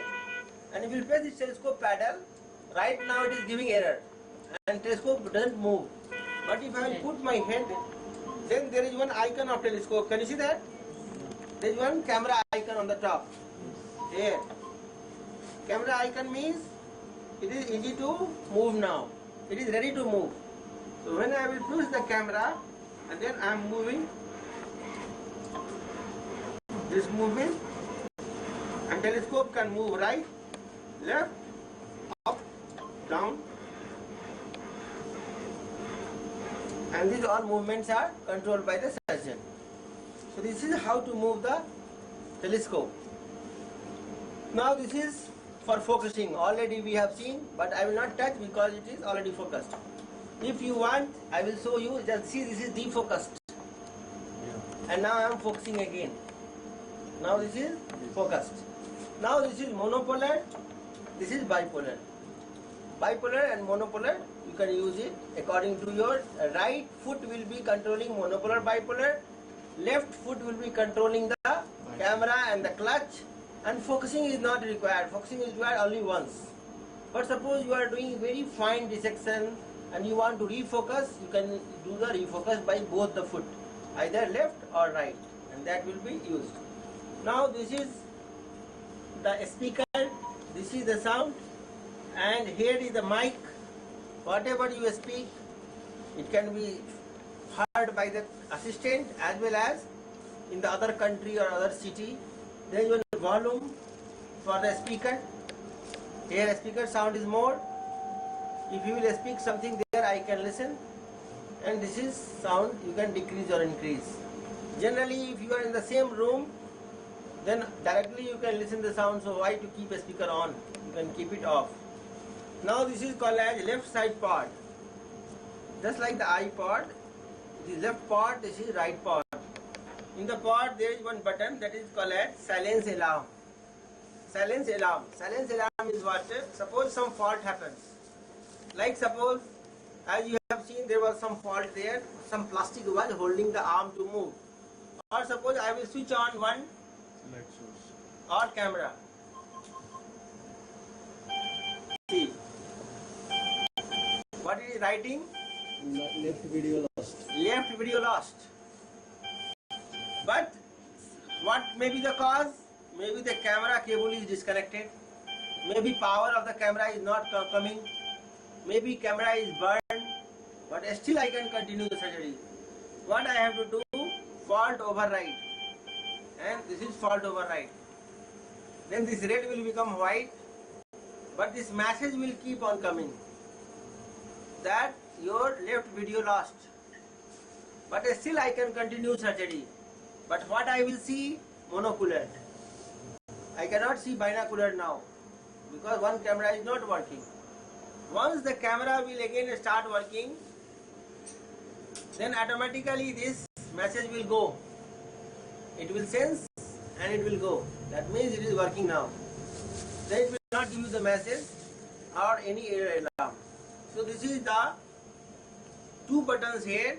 And if you press this telescope paddle, right now it is giving error and telescope doesn't move. But if I will put my hand, then there is one icon of telescope. Can you see that? There is one camera icon on the top. Here. Camera icon means it is easy to move now. It is ready to move. So when I will push the camera and then I am moving this movement, and telescope can move right, left, up, down, and these all movements are controlled by the surgeon. So this is how to move the telescope. Now this is for focusing. Already we have seen, but I will not touch because it is already focused. If you want, I will show you. Just see, this is defocused, and now I am focusing again. Now this is focused. Now this is monopolar, this is bipolar. Bipolar and monopolar, you can use it according to your right foot will be controlling monopolar bipolar, left foot will be controlling the camera and the clutch, and focusing is not required. Focusing is required only once. But suppose you are doing very fine dissection and you want to refocus, you can do the refocus by both the foot, either left or right, and that will be used. Now this is the speaker, this is the sound, and here is the mic. Whatever you speak, it can be heard by the assistant as well as in the other country or other city. There is one volume for the speaker. Here speaker sound is more. If you will speak something there, I can listen. And this is sound, you can decrease or increase. Generally, if you are in the same room, then directly you can listen the sound, so why to keep a speaker on? You can keep it off. Now this is called as left side pod. Just like the iPod, the left pod, this is right pod. In the pod there is one button that is called as silence alarm. Silence alarm. Silence alarm is what? Suppose some fault happens. Like suppose, as you have seen, there was some fault there, some plastic was holding the arm to move. Or suppose I will switch on one Light source. or camera. See what it is writing? Left video lost. Left video lost. But what may be the cause? Maybe the camera cable is disconnected. Maybe power of the camera is not coming. Maybe camera is burned. But still I can continue the surgery. What I have to do? Fault override. And this is fault override. Then this red will become white. But this message will keep on coming that your left video lost. But still I can continue surgery. But what I will see? Monocular. I cannot see binocular now because one camera is not working. Once the camera will again start working, then automatically this message will go. It will sense and it will go. That means it is working now. Then it will not give you the message or any error alarm. So this is the two buttons here.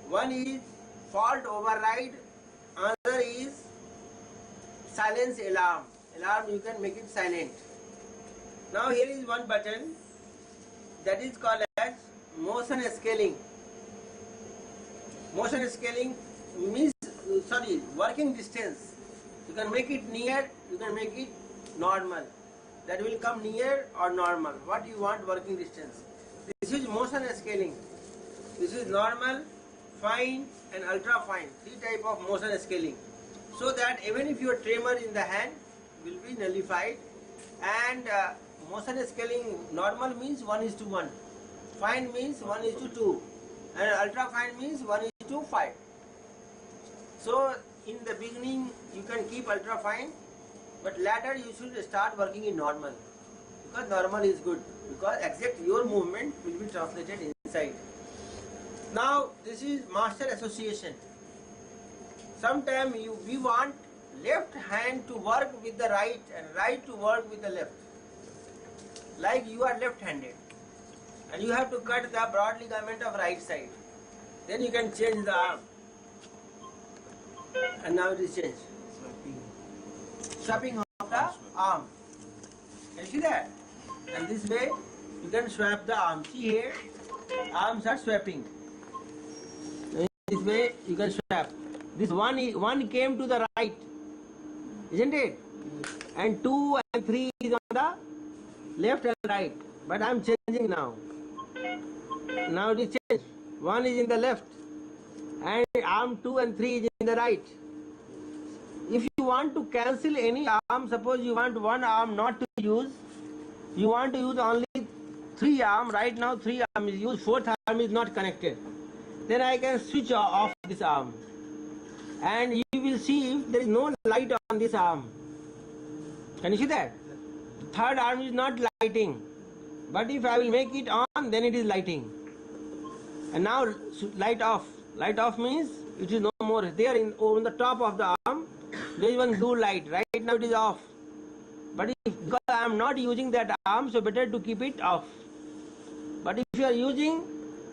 One is fault override, another is silence alarm. Alarm, you can make it silent. Now here is one button that is called as motion scaling. Motion scaling means, working distance. You can make it near, you can make it normal. That will come near or normal. What you want working distance. This is motion scaling. This is normal, fine and ultra fine. Three type of motion scaling. so that even if your tremor in the hand will be nullified, and motion scaling normal means 1:1, fine means 1:2, and ultra fine means 1:5. So in the beginning you can keep ultra fine, but later you should start working in normal, because normal is good, because exact your movement will be translated inside. Now this is master association. Sometimes we want left hand to work with the right and right to work with the left. Like you are left-handed and you have to cut the broad ligament of right side. Then you can change the arm. And now it is changed. Swapping of the arm. Can you see that? And this way you can swap the arm. See here, arms are swapping. This way you can swap. This one came to the right, isn't it? And 2 and 3 is on the left and right. But I am changing now. Now it is changed. 1 is in the left, and arm 2 and 3 is in the right. If you want to cancel any arm, suppose you want one arm not to use, you want to use only 3 arm. Right now 3 arm is used, 4th arm is not connected. Then I can switch off this arm, and you will see if there is no light on this arm. Can you see that? The 3rd arm is not lighting, but if I will make it on, then it is lighting. And now light off. Light off means it is no more there on the top of the arm. There is one blue light. Right now it is off. But because I am not using that arm, so better to keep it off. But if you are using,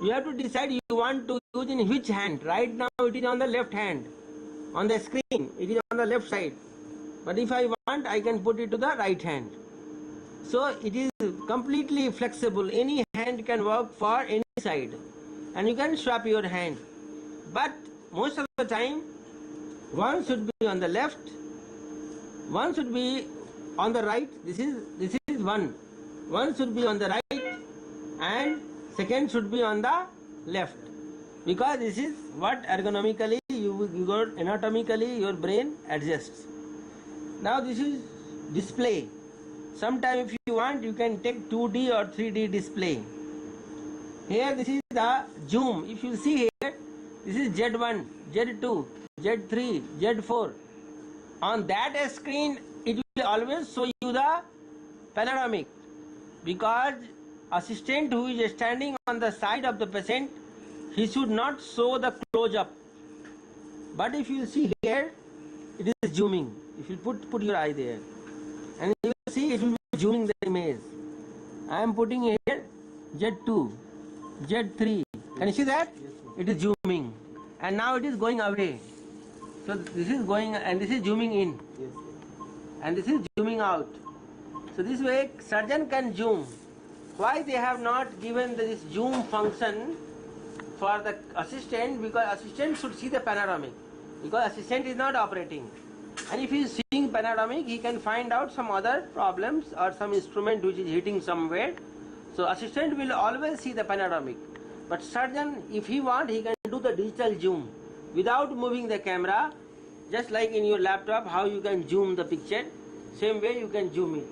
you have to decide you want to use in which hand. Right now it is on the left hand. On the screen it is on the left side. But if I want, I can put it to the right hand. So it is completely flexible. Any hand can work for any side. And you can swap your hand. But most of the time, one should be on the left, one should be on the right. This is one. One should be on the right, and second should be on the left. Because this is what ergonomically you got, anatomically your brain adjusts. Now this is display. Sometime if you want, you can take 2D or 3D display. Here this is the zoom. If you see here, this is Z1, Z2, Z3, Z4. On that screen, it will always show you the panoramic, because assistant who is standing on the side of the patient, he should not show the close-up. But if you see here, it is zooming. If you put your eye there, and you will see it will be zooming the image. I am putting here Z2, Z3. Can you see that? It is zooming, and now it is going away. So this is going, and this is zooming in, and this is zooming out. So this way surgeon can zoom. Why they have not given this zoom function for the assistant? Because assistant should see the panoramic, because assistant is not operating. And if he is seeing panoramic, he can find out some other problems or some instrument which is hitting somewhere. So assistant will always see the panoramic. But surgeon, if he want, he can do the digital zoom without moving the camera. Just like in your laptop, how you can zoom the picture, same way you can zoom it.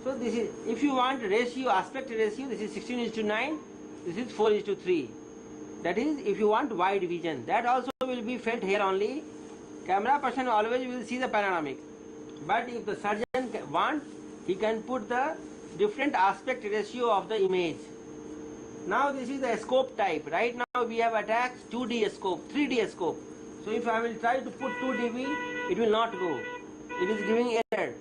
So this is, if you want ratio, aspect ratio, this is 16:9, this is 4:3. That is, if you want wide vision, that also will be felt here only. Camera person always will see the panoramic. But if the surgeon want, he can put the different aspect ratio of the image. Now this is the scope type. Right now we have attached 2D scope, 3D scope. So if I will try to put 2 dB, it will not go. It is giving error,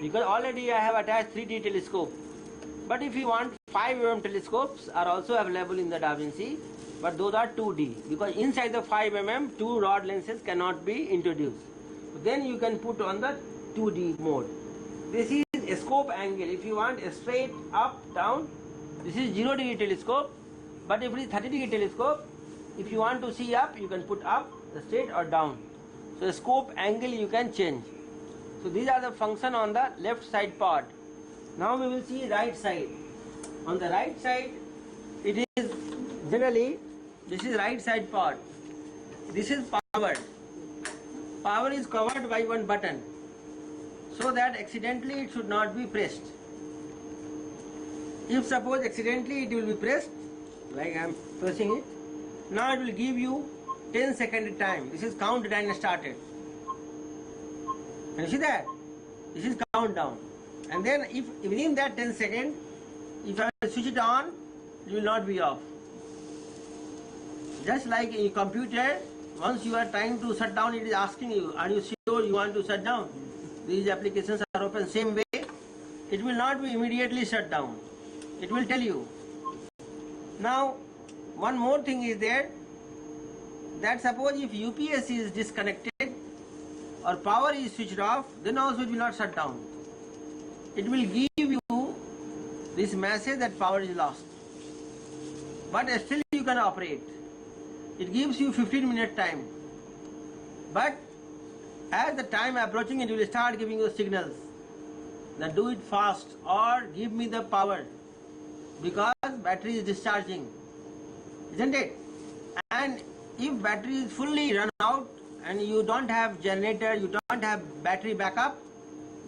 because already I have attached 3D telescope. But if you want, 5 mm telescopes are also available in the Da Vinci, but those are 2D, because inside the 5 mm 2 rod lenses cannot be introduced. Then you can put on the 2D mode. This is a scope angle. If you want a straight up, down, this is 0 degree telescope. But if it is 30 degree telescope, if you want to see up, you can put up, the straight or down. So the scope angle you can change. So these are the function on the left side part. Now we will see right side. On the right side, it is generally, this is right side part. This is powered. power is covered by one button, so that accidentally it should not be pressed. If suppose accidentally it will be pressed, like I am pressing it, now it will give you 10-second time. This is countdown started. Can you see that? This is countdown. And then if within that 10 seconds, if I switch it on, it will not be off. Just like in a computer, once you are trying to shut down, it is asking you, are you sure you want to shut down? These applications are open same way. It will not be immediately shut down. It will tell you. Now, one more thing is there, that suppose if UPS is disconnected or power is switched off, then also it will not shut down. It will give you this message that power is lost. But still you can operate. It gives you 15-minute time. But as the time approaching, it will start giving you signals that do it fast or give me the power, because battery is discharging, isn't it? And if battery is fully run out and you don't have generator, you don't have battery backup,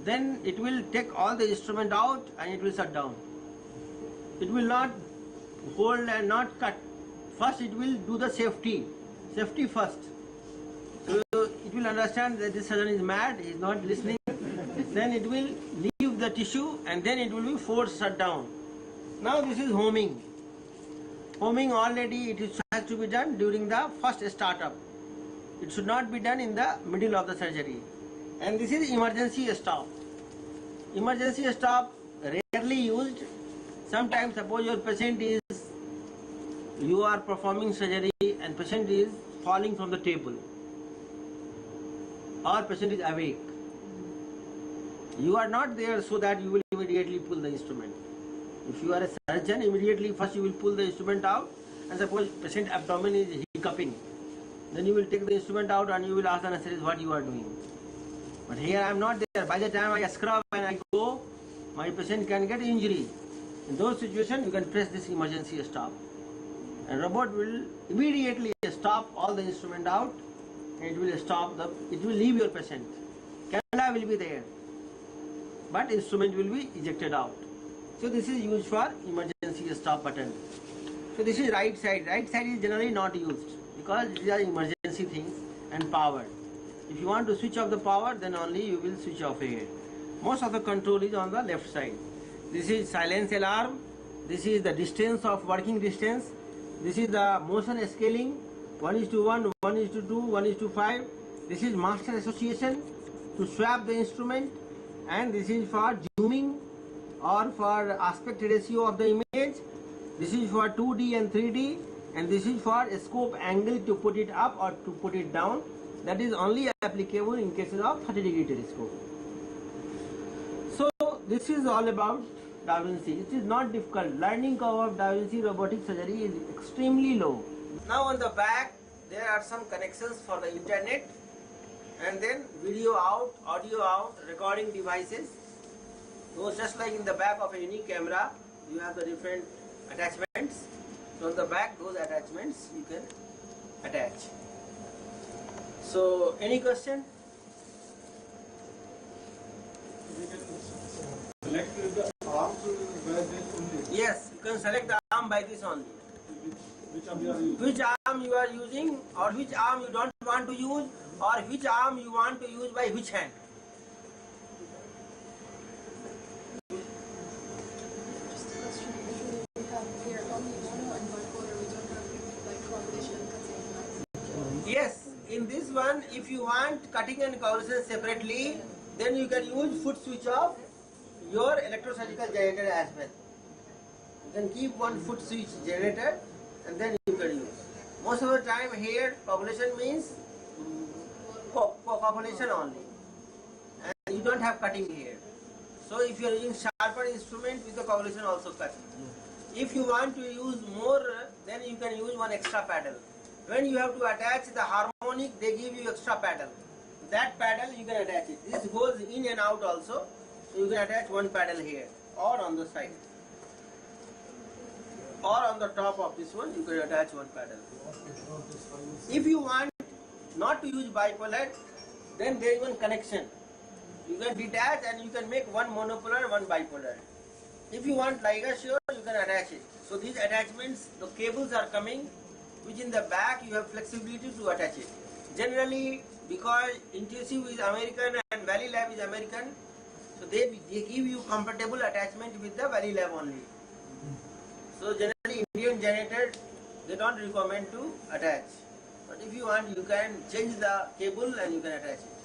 then it will take all the instrument out and it will shut down. It will not hold and not cut. First it will do the safety first. So it will understand that this surgeon is mad, he is not listening. Then it will leave the tissue and then it will be forced shut down. Now this is homing. Homing already has to be done during the first startup. It should not be done in the middle of the surgery. And this is emergency stop. Emergency stop rarely used. Sometimes suppose your patient is, you are performing surgery and patient is falling from the table or patient is awake. You are not there so that you will immediately pull the instrument. If you are a surgeon, immediately first you will pull the instrument out, and suppose patient abdomen is hiccuping, then you will take the instrument out and you will ask the anesthetist what you are doing. But here I am not there. By the time I scrub and I go, my patient can get injury. In those situations, you can press this emergency stop, and robot will immediately stop all the instrument out, and it will leave your patient. Cannula will be there, but instrument will be ejected out. So this is used for emergency stop button. So this is right side. Right side is generally not used because these are emergency things and power. If you want to switch off the power, then only you will switch off here. Most of the control is on the left side. This is silence alarm. This is the distance of working distance. This is the motion scaling, 1:1, 1:2, 1:5. This is master association to swap the instrument, and this is for zooming or for aspect ratio of the image. This is for 2D and 3D, and this is for scope angle to put it up or to put it down. That is only applicable in cases of 30-degree telescope. So this is all about Da Vinci. It is not difficult. Learning curve of Da Vinci robotic surgery is extremely low. Now on the back there are some connections for the internet, and then video out, audio out, recording devices. So just like in the back of any camera, you have the different attachments. So on the back, those attachments you can attach. So any question? Select the arms by this only. Yes, you can select the arm by this only. Which arm you are using? Which arm you are using, or which arm you don't want to use, or which arm you want to use by which hand. Just a question. Usually we have here only mono and bipolar. We don't have like coagulation and cutting. Yes, in this one, if you want cutting and coagulation separately, then you can use foot switch of your electrosurgical generator as well. You can keep one foot switch generator and then you can use. Most of the time here, coagulation means coagulation only. And you don't have cutting here. So if you are using sharper instrument, with the coagulation also cut. If you want to use more, then you can use one extra paddle. When you have to attach the harmonic, they give you extra paddle. That paddle you can attach it. This goes in and out also. So you can attach one paddle here or on the side. Or on the top of this one, you can attach one paddle. If you want not to use bipolar, then there is one connection. You can detach and you can make one monopolar, one bipolar. If you want ligation, you can attach it. So these attachments, the cables are coming, which in the back you have flexibility to attach it. Generally, because Intuitive is American and Valley Lab is American, so they give you compatible attachment with the Valley Lab only. So generally Indian generator, they don't recommend to attach. But if you want, you can change the cable and you can attach it.